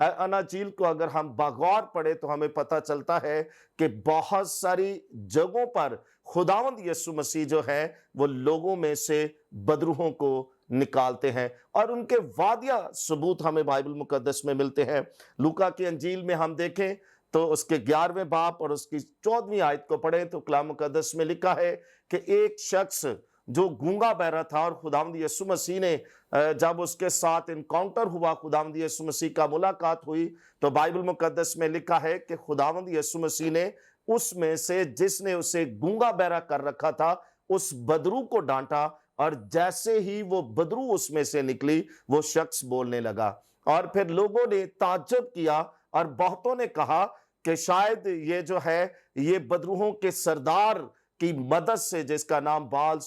اناجیل کو اگر ہم بغور پڑھیں تو ہمیں پتہ چلتا ہے کہ بہت ساری جگہوں پر خداوند یسوع مسیح جو ہے وہ لوگوں میں سے بدروحوں کو نکالتے ہیں، اور ان کے واضح ثبوت ہمیں بائبل مقدس میں ملتے ہیں۔ لوکا کی انجیل میں ہم دیکھیں تو اس کے 11ویں باب اور اس کی 14ویں آیت کو پڑھیں تو کلام مقدس میں لکھا ہے کہ ایک شخص جو گونگا بہرا تھا، اور خداوند یسوع مسیح نے جب اس کے ساتھ انکاؤنٹر ہوا، خداوند یسوع مسیح کا ملاقات ہوئی، تو بائبل مقدس میں لکھا ہے کہ خداوند یسوع مسیح نے اس میں سے جس نے اسے گونگا بہرا کر رکھا تھا اس بدرو کو ڈانٹا، اور جیسے ہی وہ بدرو اس میں سے نکلی وہ شخص بولنے لگا۔ اور پھر لوگوں نے تعجب کیا، اور بہتوں نے کہا کہ شاید یہ جو ہے یہ بدروحوں کے سردار کی مدد سے، جس کا نام بال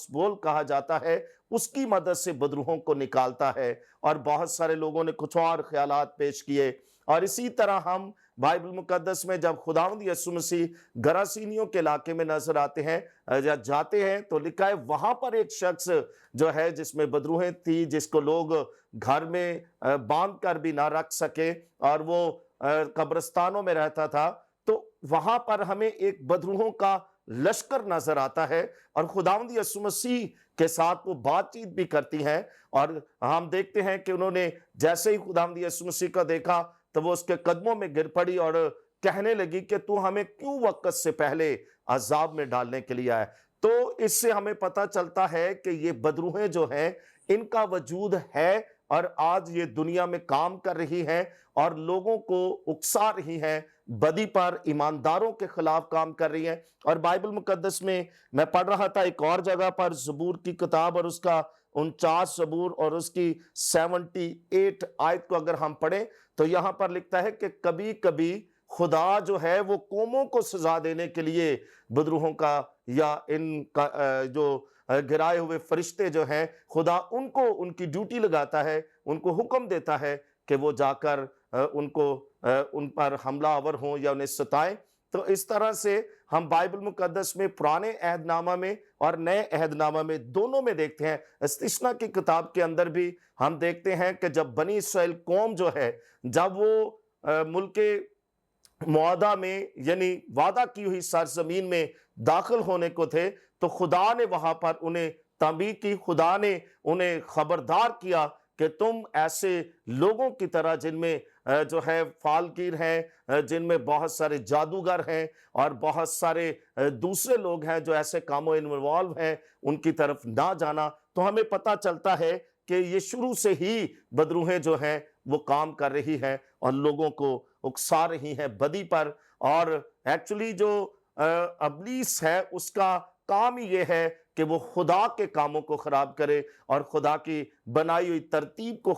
کہا جاتا ہے، اس کی مدد سے بدروحوں کو نکالتا ہے۔ اور بہت سارے لوگوں نے کچھ اور خیالات پیش کیے، اور اسی طرح ہم بائبل مقدس میں جب خداوند یسوع مسیح گراسینیوں کے علاقے میں نظر آتے ہیں یا جاتے ہیں تو لکھا ہے وہاں پر ایک شخص جو ہے جس میں بدروہیں تھی، جس کو لوگ گھر میں باندھ کر بھی نہ رکھ سکے، اور وہ قبرستانوں میں رہتا تھا، تو وہاں پر ہمیں ایک بدروحوں کا لشکر نظر آتا ہے، اور خداوند یسوع مسیح کے ساتھ وہ بات چیت بھی کرتی ہیں۔ اور ہم دیکھتے ہیں کہ انہوں نے جیسے ہی خداوند یسوع مسیح کو دیکھا تو وہ اس کے قدموں میں گر پڑی اور کہنے لگی کہ تو ہمیں کیوں وقت سے پہلے عذاب میں ڈالنے کے لیے آئے۔ تو اس سے ہمیں پتہ چلتا ہے کہ یہ بدروہیں جو ہیں ان کا وجود ہے، اور آج یہ دنیا میں کام کر رہی ہیں اور لوگوں کو اکسا رہی ہیں، بدی پر ایمانداروں کے خلاف کام کر رہی ہیں۔ اور بائبل مقدس میں پڑھ رہا تھا ایک اور جگہ پر زبور کی کتاب اور اس کا 49 زبور اور اس کی 78 آیت کو اگر ہم پڑھیں تو یہاں پر لکھتا ہے کہ کبھی کبھی خدا جو ہے وہ قوموں کو سزا دینے کے لیے بدروحوں کا یا ان کا جو گرائے ہوئے فرشتے جو ہیں، خدا ان کو ان کی ڈیوٹی لگاتا ہے، ان کو حکم دیتا ہے کہ وہ جا کر ان پر حملہ آور ہوں یا انہیں ستائیں۔ تو اس طرح سے ہم بائبل مقدس میں پرانے عہد نامہ میں اور نئے عہد نامہ میں دونوں میں دیکھتے ہیں۔ استثنا کی کتاب کے اندر بھی ہم دیکھتے ہیں کہ جب بنی اسرائیل قوم جو ہے، جب وہ ملک معاہدہ میں یعنی وعدہ کی ہوئی سرزمین میں داخل ہونے کو تھے، تو خدا نے وہاں پر انہیں تنبیہ کی، خدا نے انہیں خبردار کیا کہ تم ایسے لوگوں کی طرح جن میں جو ہے فالگیر ہیں، جن میں بہت سارے جادوگر ہیں اور بہت سارے دوسرے لوگ ہیں جو ایسے کاموں انوالو ہیں، ان کی طرف نہ جانا۔ تو ہمیں پتہ چلتا ہے کہ یہ شروع سے ہی بدروہیں جو ہیں وہ کام کر رہی ہیں اور لوگوں کو اکسا رہی ہیں بدی پر۔ اور ایکچولی جو ابلیس ہے اس کا کام ہی یہ ہے کہ وہ خدا کے کاموں کو خراب کرے اور خدا کی بنائی ہوئی ترتیب کو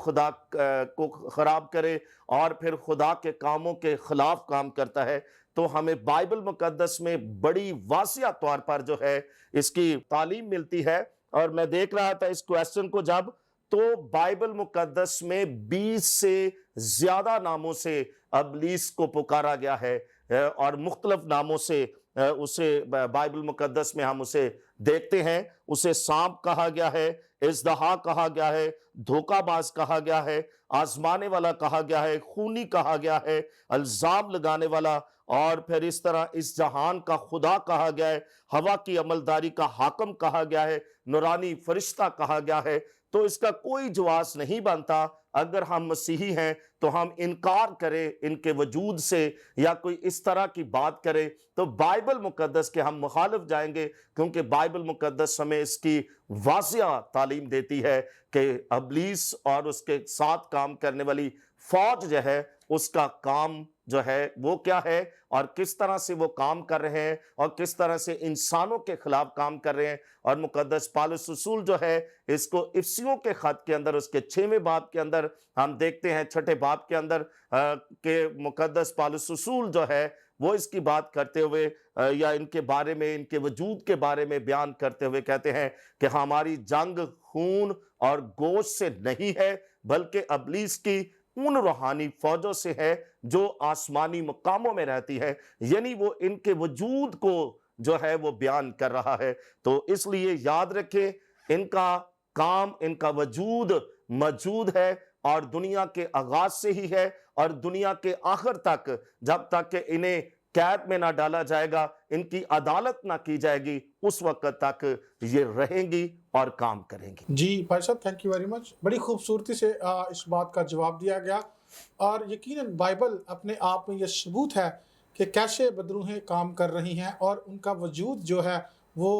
خراب کرے اور پھر خدا کے کاموں کے خلاف کام کرتا ہے۔ تو ہمیں بائبل مقدس میں بڑی واضح طور پر جو ہے اس کی تعلیم ملتی ہے۔ اور میں دیکھ رہا تھا اس کویسچن کو جب، تو بائبل مقدس میں 20 سے زیادہ ناموں سے ابلیس کو پکارا گیا ہے، اور مختلف ناموں سے اسے بائبل مقدس میں ہم اسے دیکھتے ہیں۔ اسے سانپ کہا گیا ہے، اژدہا کہا گیا ہے، دھوکہ باز کہا گیا ہے، آزمانے والا کہا گیا ہے، خونی کہا گیا ہے، الزام لگانے والا، اور پھر اس طرح اس جہان کا خدا کہا گیا ہے، ہوا کی عملداری کا حاکم کہا گیا ہے، نورانی فرشتہ کہا گیا ہے۔ تو اس کا کوئی جواز نہیں بنتا اگر ہم مسیحی ہیں تو ہم انکار کریں ان کے وجود سے یا کوئی اس طرح کی بات کرے تو بائبل مقدس کے ہم مخالف جائیں گے، کیونکہ بائبل مقدس ہمیں اس کی واضح تعلیم دیتی ہے کہ ابلیس اور اس کے ساتھ کام کرنے والی فوج جو ہے اس کا کام جو ہے وہ کیا ہے اور کس طرح سے وہ کام کر رہے ہیں اور کس طرح سے انسانوں کے خلاف کام کر رہے ہیں۔ اور مقدس پالس رسول جو ہے اس کو افسیوں کے خط کے اندر اس کے 6ویں باب کے اندر ہم دیکھتے ہیں، 6 باب کے اندر کہ مقدس پالس رسول جو ہے وہ اس کی بات کرتے ہوئے یا ان کے بارے میں، ان کے وجود کے بارے میں بیان کرتے ہوئے کہتے ہیں کہ ہماری جنگ خون اور گوشت سے نہیں ہے بلکہ ابلیس کی ان روحانی فوجوں سے ہے جو آسمانی مقاموں میں رہتی ہے، یعنی وہ ان کے وجود کو جو ہے وہ بیان کر رہا ہے۔ تو اس لیے یاد رکھیں ان کا کام، ان کا وجود موجود ہے اور دنیا کے آغاز سے ہی ہے اور دنیا کے آخر تک، جب تک کہ انہیں قید میں نہ ڈالا جائے گا، ان کی عدالت نہ کی جائے گی، اس وقت تک یہ رہیں گی اور کام کریں گی۔ جی بھائی صاحب، تھینک یو ویری مچ، بڑی خوبصورتی سے اس بات کا جواب دیا گیا، اور یقیناً بائبل اپنے آپ میں یہ ثبوت ہے کہ کیسے بدروہیں کام کر رہی ہیں، اور ان کا وجود جو ہے وہ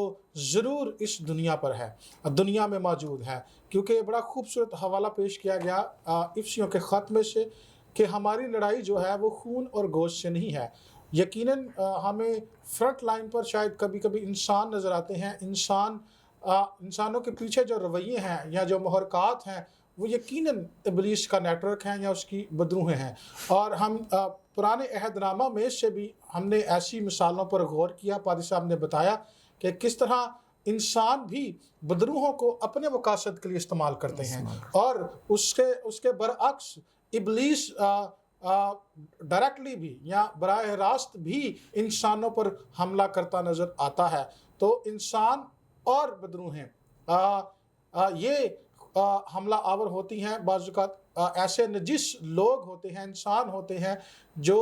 ضرور اس دنیا پر ہے، دنیا میں موجود ہے، کیونکہ بڑا خوبصورت حوالہ پیش کیا گیا افسیوں کے خط میں سے کہ ہماری لڑائی جو ہے وہ خون اور گوشت سے نہیں ہے۔ یقیناً ہمیں فرنٹ لائن پر شاید کبھی کبھی انسان نظر آتے ہیں، انسانوں کے پیچھے جو رویے ہیں یا جو محرکات ہیں وہ یقیناً ابلیس کا نیٹ ورک ہیں یا اس کی بدروہیں ہیں، اور ہم پرانے عہد نامہ میں سے بھی ہم نے ایسی مثالوں پر غور کیا۔ پادری صاحب نے بتایا کہ کس طرح انسان بھی بدروہوں کو اپنے مقاصد کے لیے استعمال کرتے ہیں، اور اس کے برعکس ابلیس ڈائریکٹلی بھی یا براہ راست بھی انسانوں پر حملہ کرتا نظر آتا ہے۔ تو انسان اور بدروہیں یہ حملہ آور ہوتی ہیں، بعض اوقات ایسے نجس لوگ ہوتے ہیں، انسان ہوتے ہیں جو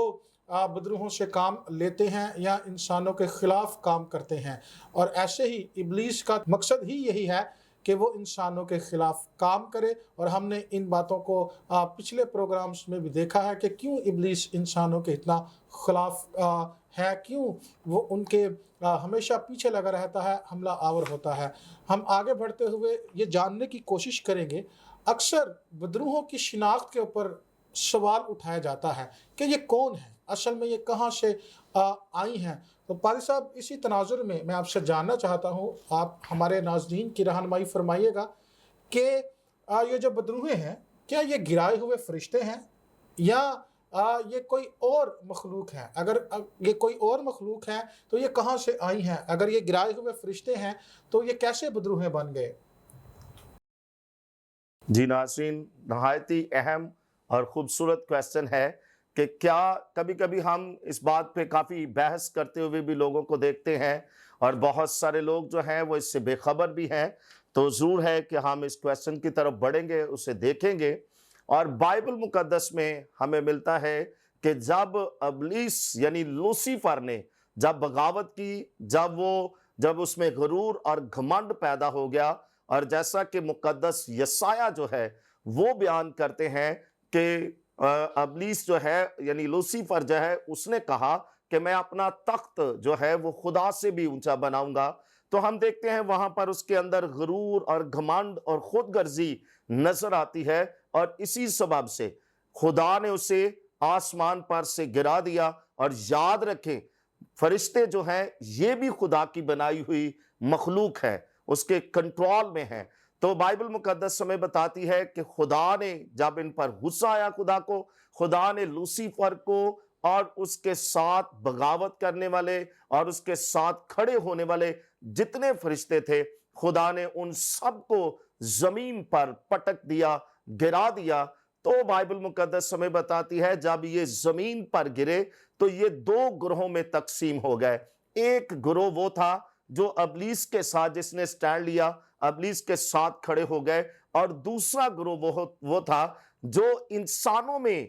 بدروہوں سے کام لیتے ہیں یا انسانوں کے خلاف کام کرتے ہیں، اور ایسے ہی ابلیس کا مقصد ہی یہی ہے کہ وہ انسانوں کے خلاف کام کرے، اور ہم نے ان باتوں کو پچھلے پروگرامز میں بھی دیکھا ہے کہ کیوں ابلیس انسانوں کے اتنا خلاف ہے، کیوں وہ ان کے ہمیشہ پیچھے لگا رہتا ہے، حملہ آور ہوتا ہے۔ ہم آگے بڑھتے ہوئے یہ جاننے کی کوشش کریں گے، اکثر بدروہوں کی شناخت کے اوپر سوال اٹھایا جاتا ہے کہ یہ کون ہے، اصل میں یہ کہاں سے آئی ہیں۔ تو پادری صاحب، اسی تناظر میں آپ سے جاننا چاہتا ہوں، آپ ہمارے ناظرین کی رہنمائی فرمائیے گا کہ یہ جو بدروہیں ہیں، کیا یہ گرائے ہوئے فرشتے ہیں یا یہ کوئی اور مخلوق ہے؟ اگر یہ کوئی اور مخلوق ہے تو یہ کہاں سے آئی ہیں؟ اگر یہ گرائے ہوئے فرشتے ہیں تو یہ کیسے بدروہیں بن گئے؟ جی ناظرین، نہایت ہی اہم اور خوبصورت کویسچن ہے کہ کیا کبھی کبھی ہم اس بات پہ کافی بحث کرتے ہوئے بھی لوگوں کو دیکھتے ہیں، اور بہت سارے لوگ جو ہیں وہ اس سے بے خبر بھی ہیں۔ تو ضرور ہے کہ ہم اس کویسچن کی طرف بڑھیں گے، اسے دیکھیں گے، اور بائبل مقدس میں ہمیں ملتا ہے کہ جب ابلیس یعنی لوسیفر نے جب بغاوت کی، جب اس میں غرور اور گھمنڈ پیدا ہو گیا، اور جیسا کہ مقدس یسایہ جو ہے وہ بیان کرتے ہیں کہ ابلیس جو ہے یعنی لوسیفر جو ہے، اس نے کہا کہ میں اپنا تخت جو ہے وہ خدا سے بھی اونچا بناؤں گا۔ تو ہم دیکھتے ہیں وہاں پر اس کے اندر غرور اور گھمنڈ اور خود غرضی نظر آتی ہے، اور اسی سبب سے خدا نے اسے آسمان پر سے گرا دیا۔ اور یاد رکھیں، فرشتے جو ہیں یہ بھی خدا کی بنائی ہوئی مخلوق ہے، اس کے کنٹرول میں ہیں۔ تو بائبل مقدس ہمیں بتاتی ہے کہ خدا نے جب ان پر غصہ آیا، خدا نے لوسیفر کو اور اس کے ساتھ بغاوت کرنے والے اور اس کے ساتھ کھڑے ہونے والے جتنے فرشتے تھے، خدا نے ان سب کو زمین پر پٹک دیا، گرا دیا۔ تو بائبل مقدس ہمیں بتاتی ہے جب یہ زمین پر گرے تو یہ دو گروہوں میں تقسیم ہو گئے۔ ایک گروہ وہ تھا جو ابلیس کے ساتھ، جس نے سٹینڈ لیا، ابلیس کے ساتھ کھڑے ہو گئے، اور دوسرا گروہ وہ تھا جو انسانوں میں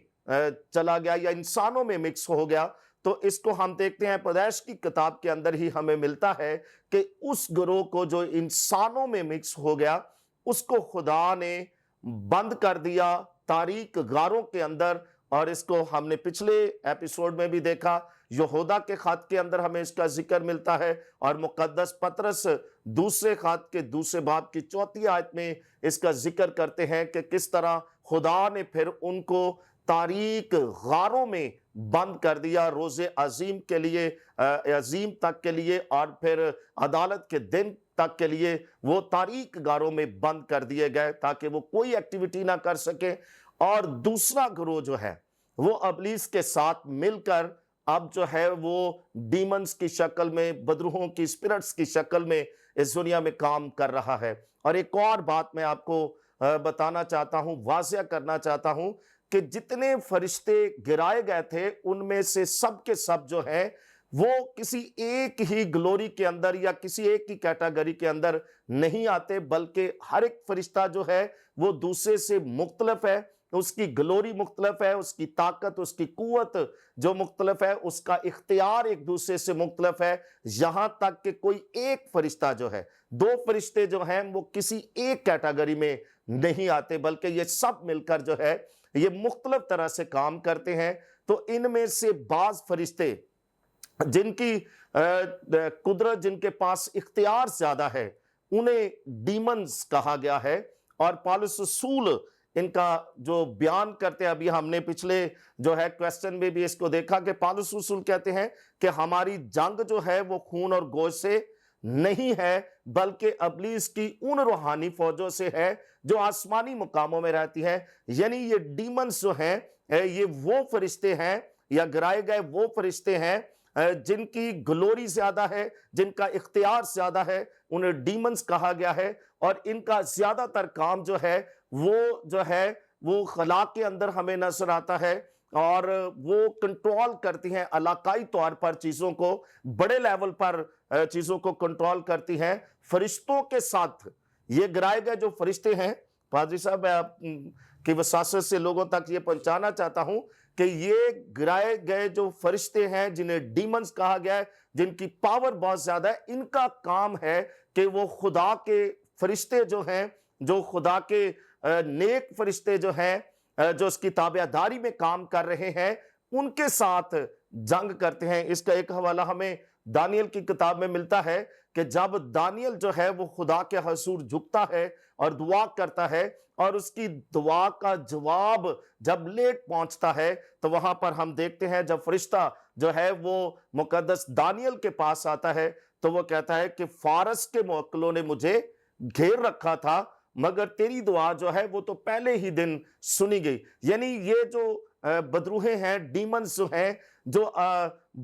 چلا گیا یا انسانوں میں مکس ہو گیا۔ تو اس کو ہم دیکھتے ہیں پیدائش کی کتاب کے اندر ہی ہمیں ملتا ہے کہ اس گروہ کو جو انسانوں میں مکس ہو گیا، اس کو خدا نے بند کر دیا تاریک غاروں کے اندر، اور اس کو ہم نے پچھلے ایپیسوڈ میں بھی دیکھا، یہودا کے خط کے اندر ہمیں اس کا ذکر ملتا ہے، اور مقدس پطرس دوسرے خط کے دوسرے باب کی 4 آیت میں اس کا ذکر کرتے ہیں کہ کس طرح خدا نے پھر ان کو تاریک غاروں میں بند کر دیا روز عظیم کے لیے، عظیم تک کے لیے، اور پھر عدالت کے دن تک کے لیے وہ تاریک غاروں میں بند کر دیے گئے تاکہ وہ کوئی ایکٹیویٹی نہ کر سکے۔ اور دوسرا گروہ جو ہے وہ ابلیس کے ساتھ مل کر اب جو ہے وہ ڈیمنز کی شکل میں، بدروہوں کی اسپرٹس کی شکل میں اس دنیا میں کام کر رہا ہے۔ اور ایک اور بات میں آپ کو بتانا چاہتا ہوں، واضح کرنا چاہتا ہوں کہ جتنے فرشتے گرائے گئے تھے ان میں سے سب کے سب جو ہیں وہ کسی ایک ہی گلوری کے اندر یا کسی ایک ہی کیٹاگری کے اندر نہیں آتے، بلکہ ہر ایک فرشتہ جو ہے وہ دوسرے سے مختلف ہے، اس کی گلوری مختلف ہے، اس کی طاقت، اس کی قوت جو مختلف ہے، اس کا اختیار ایک دوسرے سے مختلف ہے، یہاں تک کہ کوئی ایک فرشتہ جو ہے، دو فرشتے جو ہیں وہ کسی ایک کیٹیگری میں نہیں آتے، بلکہ یہ سب مل کر جو ہے یہ مختلف طرح سے کام کرتے ہیں۔ تو ان میں سے بعض فرشتے جن کی قدرت، جن کے پاس اختیار زیادہ ہے، انہیں ڈیمنز کہا گیا ہے، اور پالس رسول ان کا جو بیان کرتے ہیں، ابھی ہم نے پچھلے جو ہے کویسچن میں بھی اس کو دیکھا کہ پالس رسول کہتے ہیں کہ ہماری جنگ جو ہے وہ خون اور گوشت سے نہیں ہے، بلکہ ابلیس کی ان روحانی فوجوں سے ہے جو آسمانی مقاموں میں رہتی ہے۔ یعنی یہ ڈیمنز جو ہیں یہ وہ فرشتے ہیں یا گرائے گئے وہ فرشتے ہیں جن کی گلوری زیادہ ہے، جن کا اختیار زیادہ ہے، انہیں ڈیمنز کہا گیا ہے، اور ان کا زیادہ تر کام جو ہے وہ خلا کے اندر ہمیں نظر آتا ہے، اور وہ کنٹرول کرتی ہیں علاقائی طور پر چیزوں کو، بڑے لیول پر چیزوں کو کنٹرول کرتی ہیں فرشتوں کے ساتھ۔ یہ گرائے گئے جو فرشتے ہیں، پادری صاحب میں آپ کی وساست سے لوگوں تک یہ پہنچانا چاہتا ہوں کہ یہ گرائے گئے جو فرشتے ہیں جنہیں ڈیمنز کہا گیا ہے، جن کی پاور بہت زیادہ ہے، ان کا کام ہے کہ وہ خدا کے فرشتے جو ہیں، جو خدا کے نیک فرشتے جو ہیں، جو اس کی تابعداری میں کام کر رہے ہیں، ان کے ساتھ جنگ کرتے ہیں۔ اس کا ایک حوالہ ہمیں دانیل کی کتاب میں ملتا ہے کہ جب دانیل جو ہے وہ خدا کے حضور جھکتا ہے اور دعا کرتا ہے، اور اس کی دعا کا جواب جب لیٹ پہنچتا ہے، تو وہاں پر ہم دیکھتے ہیں جب فرشتہ جو ہے وہ مقدس دانیل کے پاس آتا ہے تو وہ کہتا ہے کہ فارس کے موکلوں نے مجھے گھیر رکھا تھا، مگر تیری دعا جو ہے وہ تو پہلے ہی دن سنی گئی۔ یعنی یہ جو بدروہیں ہیں، ڈیمنز جو ہیں، جو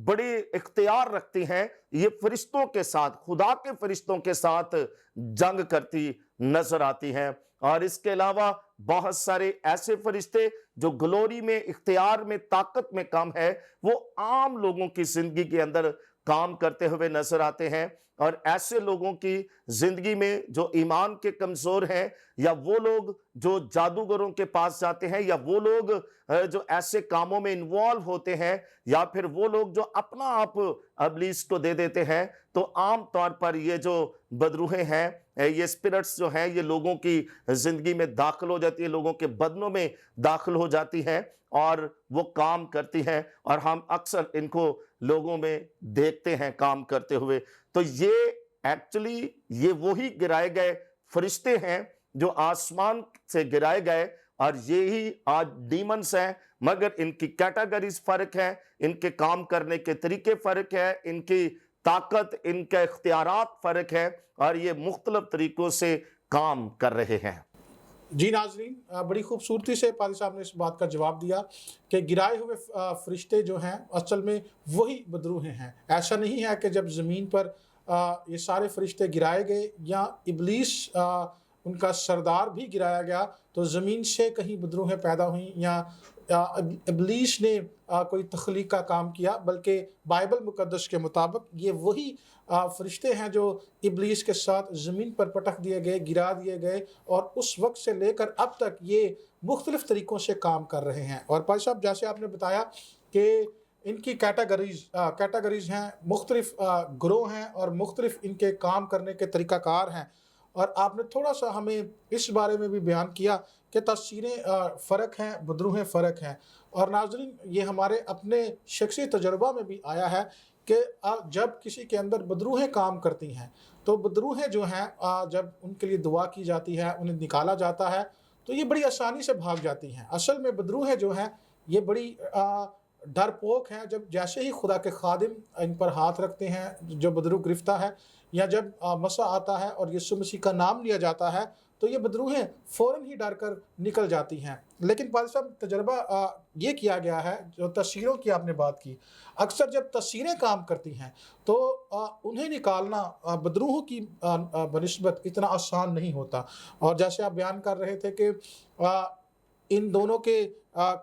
بڑے اختیار رکھتی ہیں، یہ فرشتوں کے ساتھ، خدا کے فرشتوں کے ساتھ جنگ کرتی نظر آتی ہیں۔ اور اس کے علاوہ بہت سارے ایسے فرشتے جو گلوری میں، اختیار میں، طاقت میں کم ہے، وہ عام لوگوں کی زندگی کے اندر کام کرتے ہوئے نظر آتے ہیں، اور ایسے لوگوں کی زندگی میں جو ایمان کے کمزور ہیں، یا وہ لوگ جو جادوگروں کے پاس جاتے ہیں، یا وہ لوگ جو ایسے کاموں میں انوالو ہوتے ہیں، یا پھر وہ لوگ جو اپنا آپ ابلیس کو دے دیتے ہیں، تو عام طور پر یہ جو بدروہیں ہیں، یہ اسپرٹس جو ہیں، یہ لوگوں کی زندگی میں داخل ہو جاتی ہیں، لوگوں کے بدنوں میں داخل ہو جاتی ہیں، اور وہ کام کرتی ہیں، اور ہم اکثر ان کو لوگوں میں دیکھتے ہیں کام کرتے ہوئے۔ تو یہ ایکچولی یہ وہی گرائے گئے فرشتے ہیں جو آسمان سے گرائے گئے، اور یہی آج ڈیمنز ہیں، مگر ان کی کیٹیگریز فرق ہیں، ان کے کام کرنے کے طریقے فرق ہیں، ان کی طاقت، ان کے اختیارات فرق ہیں، اور یہ مختلف طریقوں سے کام کر رہے ہیں۔ جی ناظرین، بڑی خوبصورتی سے پادری صاحب نے اس بات کا جواب دیا کہ گرائے ہوئے فرشتے جو ہیں اصل میں وہی بدروہیں ہیں۔ ایسا نہیں ہے کہ جب زمین پر یہ سارے فرشتے گرائے گئے یا ابلیس ان کا سردار بھی گرایا گیا تو زمین سے کہیں بدروہیں پیدا ہوئیں یا ابلیس نے کوئی تخلیق کا کام کیا، بلکہ بائبل مقدس کے مطابق یہ وہی فرشتے ہیں جو ابلیس کے ساتھ زمین پر پٹک دیے گئے، گرا دیے گئے، اور اس وقت سے لے کر اب تک یہ مختلف طریقوں سے کام کر رہے ہیں۔ اور پادری صاحب جیسے آپ نے بتایا کہ ان کی کیٹیگریز ہیں، مختلف گروہ ہیں، اور مختلف ان کے کام کرنے کے طریقہ کار ہیں، اور آپ نے تھوڑا سا ہمیں اس بارے میں بھی بیان کیا کہ تفسیریں فرق ہیں، بدروہیں فرق ہیں۔ اور ناظرین، یہ ہمارے اپنے شخصی تجربہ میں بھی آیا ہے کہ جب کسی کے اندر بدروہیں کام کرتی ہیں تو بدروہیں جو ہیں جب ان کے لیے دعا کی جاتی ہے، انہیں نکالا جاتا ہے تو یہ بڑی آسانی سے بھاگ جاتی ہیں۔ اصل میں بدروہیں جو ہیں یہ بڑی ڈرپوک ہیں، جب جیسے ہی خدا کے خادم ان پر ہاتھ رکھتے ہیں، جو بدروح گرفتہ ہے، یا جب مسیح آتا ہے اور یسوع مسیح کا نام لیا جاتا ہے تو یہ بدروہیں فوراً ہی ڈر کر نکل جاتی ہیں۔ لیکن پادری صاحب تجربہ یہ کیا گیا ہے، جو تفسیروں کی آپ نے بات کی، اکثر جب تفسیریں کام کرتی ہیں تو انہیں نکالنا بدروحوں کی بنسبت اتنا آسان نہیں ہوتا۔ اور جیسے آپ بیان کر رہے تھے کہ ان دونوں کے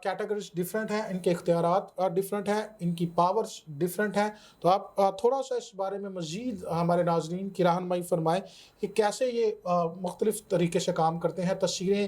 کیٹیگریز ڈیفرنٹ ہیں، ان کے اختیارات ڈیفرنٹ ہیں، ان کی پاورز ڈیفرنٹ ہیں، تو آپ تھوڑا سا اس بارے میں مزید ہمارے ناظرین کی رہنمائی فرمائیں کہ کیسے یہ مختلف طریقے سے کام کرتے ہیں، تفسیریں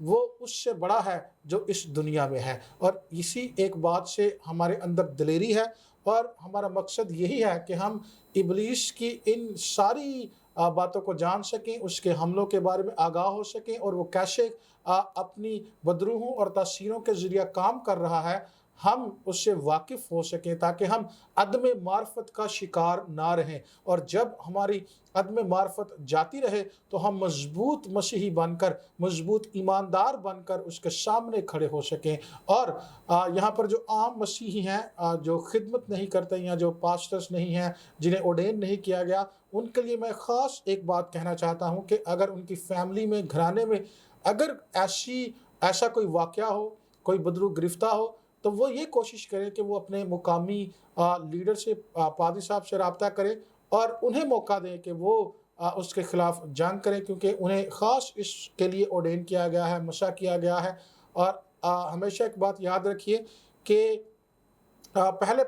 وہ اس سے بڑا ہے جو اس دنیا میں ہے، اور اسی ایک بات سے ہمارے اندر دلیری ہے، اور ہمارا مقصد یہی ہے کہ ہم ابلیس کی ان ساری باتوں کو جان سکیں، اس کے حملوں کے بارے میں آگاہ ہو سکیں، اور وہ کیسے اپنی بدروحوں اور تاثیروں کے ذریعہ کام کر رہا ہے، ہم اس سے واقف ہو سکیں، تاکہ ہم عدم معرفت کا شکار نہ رہیں، اور جب ہماری عدم معرفت جاتی رہے تو ہم مضبوط مسیحی بن کر، مضبوط ایماندار بن کر اس کے سامنے کھڑے ہو سکیں۔ اور یہاں پر جو عام مسیحی ہیں، جو خدمت نہیں کرتے یا جو پاسٹرز نہیں ہیں، جنہیں اوڈین نہیں کیا گیا، ان کے لیے میں خاص ایک بات کہنا چاہتا ہوں کہ اگر ان کی فیملی میں، گھرانے میں اگر ایسا کوئی واقعہ ہو، کوئی بدرو گرفتہ ہو، تو وہ یہ کوشش کریں کہ وہ اپنے مقامی لیڈر سے، پادری صاحب سے رابطہ کریں، اور انہیں موقع دیں کہ وہ اس کے خلاف جنگ کریں، کیونکہ انہیں خاص اس کے لیے اوڈین کیا گیا ہے، مشا کیا گیا ہے۔ اور ہمیشہ ایک بات یاد رکھیے کہ پہلے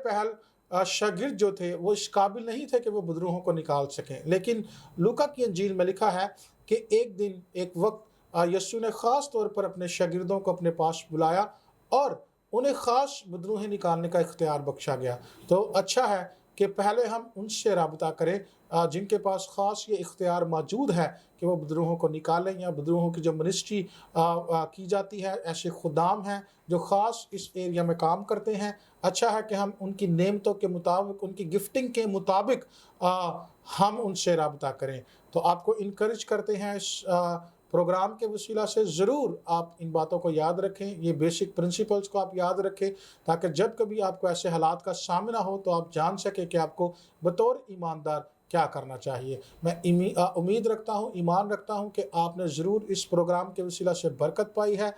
شاگرد جو تھے وہ اس قابل نہیں تھے کہ وہ بدروحوں کو نکال سکیں، لیکن لوکا کی انجیل میں لکھا ہے کہ ایک دن، ایک وقت، یسوع نے خاص طور پر اپنے شاگردوں کو اپنے پاس بلایا، اور انہیں خاص بدروہیں نکالنے کا اختیار بخشا گیا۔ تو اچھا ہے کہ پہلے ہم ان سے رابطہ کریں جن کے پاس خاص یہ اختیار موجود ہے کہ وہ بدروحوں کو نکالیں، یا بدروحوں کی جو منسٹری کی جاتی ہے، ایسے خدام ہیں جو خاص اس ایریا میں کام کرتے ہیں۔ اچھا ہے کہ ہم ان کی نعمتوں کے مطابق، ان کی گفٹنگ کے مطابق ہم ان سے رابطہ کریں۔ تو آپ کو انکریج کرتے ہیں اس پروگرام کے وسیلہ سے ضرور آپ ان باتوں کو یاد رکھیں، یہ بیسک پرنسپلز کو آپ یاد رکھیں، تاکہ جب کبھی آپ کو ایسے حالات کا سامنا ہو تو آپ جان سکیں کہ آپ کو بطور ایماندار کیا کرنا چاہیے۔ میں امید رکھتا ہوں، ایمان رکھتا ہوں کہ آپ نے ضرور اس پروگرام کے وسیلہ سے برکت پائی ہے،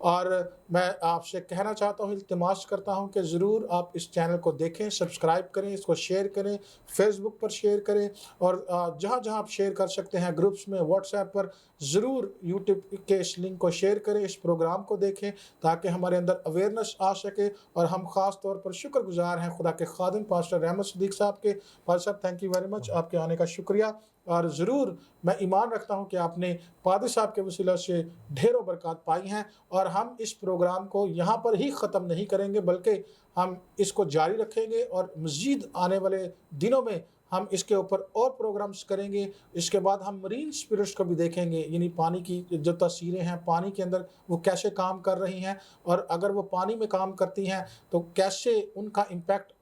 اور میں آپ سے کہنا چاہتا ہوں، التماس کرتا ہوں کہ ضرور آپ اس چینل کو دیکھیں، سبسکرائب کریں، اس کو شیئر کریں، فیس بک پر شیئر کریں، اور جہاں جہاں آپ شیئر کر سکتے ہیں، گروپس میں، واٹس ایپ پر ضرور یوٹیوب کے اس لنک کو شیئر کریں، اس پروگرام کو دیکھیں، تاکہ ہمارے اندر اویئرنس آ سکے، اور ہم خاص طور پر شکر گزار ہیں خدا کے خادم پاسٹر رحمت صدیق صاحب کے۔ پاسٹر صاحب، تھینک یو ویری مچ، آپ کے آنے کا شکریہ، اور ضرور میں ایمان رکھتا ہوں کہ آپ نے پادری صاحب کے وسیلہ سے ڈھیروں برکات پائی ہیں، اور ہم اس پروگرام کو یہاں پر ہی ختم نہیں کریں گے، بلکہ ہم اس کو جاری رکھیں گے، اور مزید آنے والے دنوں میں ہم اس کے اوپر اور پروگرامز کریں گے۔ اس کے بعد ہم مرین اسپرٹس کو بھی دیکھیں گے، یعنی پانی کی جو تاثیریں ہیں، پانی کے اندر وہ کیسے کام کر رہی ہیں، اور اگر وہ پانی میں کام کرتی ہیں تو کیسے ان کا امپیکٹ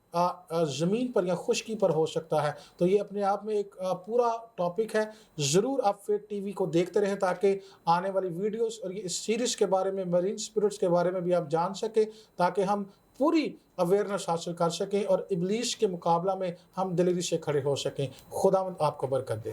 زمین پر یا خشکی پر ہو سکتا ہے۔ تو یہ اپنے آپ میں ایک پورا ٹاپک ہے۔ ضرور آپ فیٹ ٹی وی کو دیکھتے رہیں، تاکہ آنے والی ویڈیوز اور اس سیریز کے بارے میں، مرین اسپرٹس کے بارے میں بھی آپ جان سکیں، تاکہ ہم پوری اویئرنس حاصل کر سکیں، اور ابلیس کے مقابلہ میں ہم دلیری سے کھڑے ہو سکیں۔ خداوند آپ کو برکت دے۔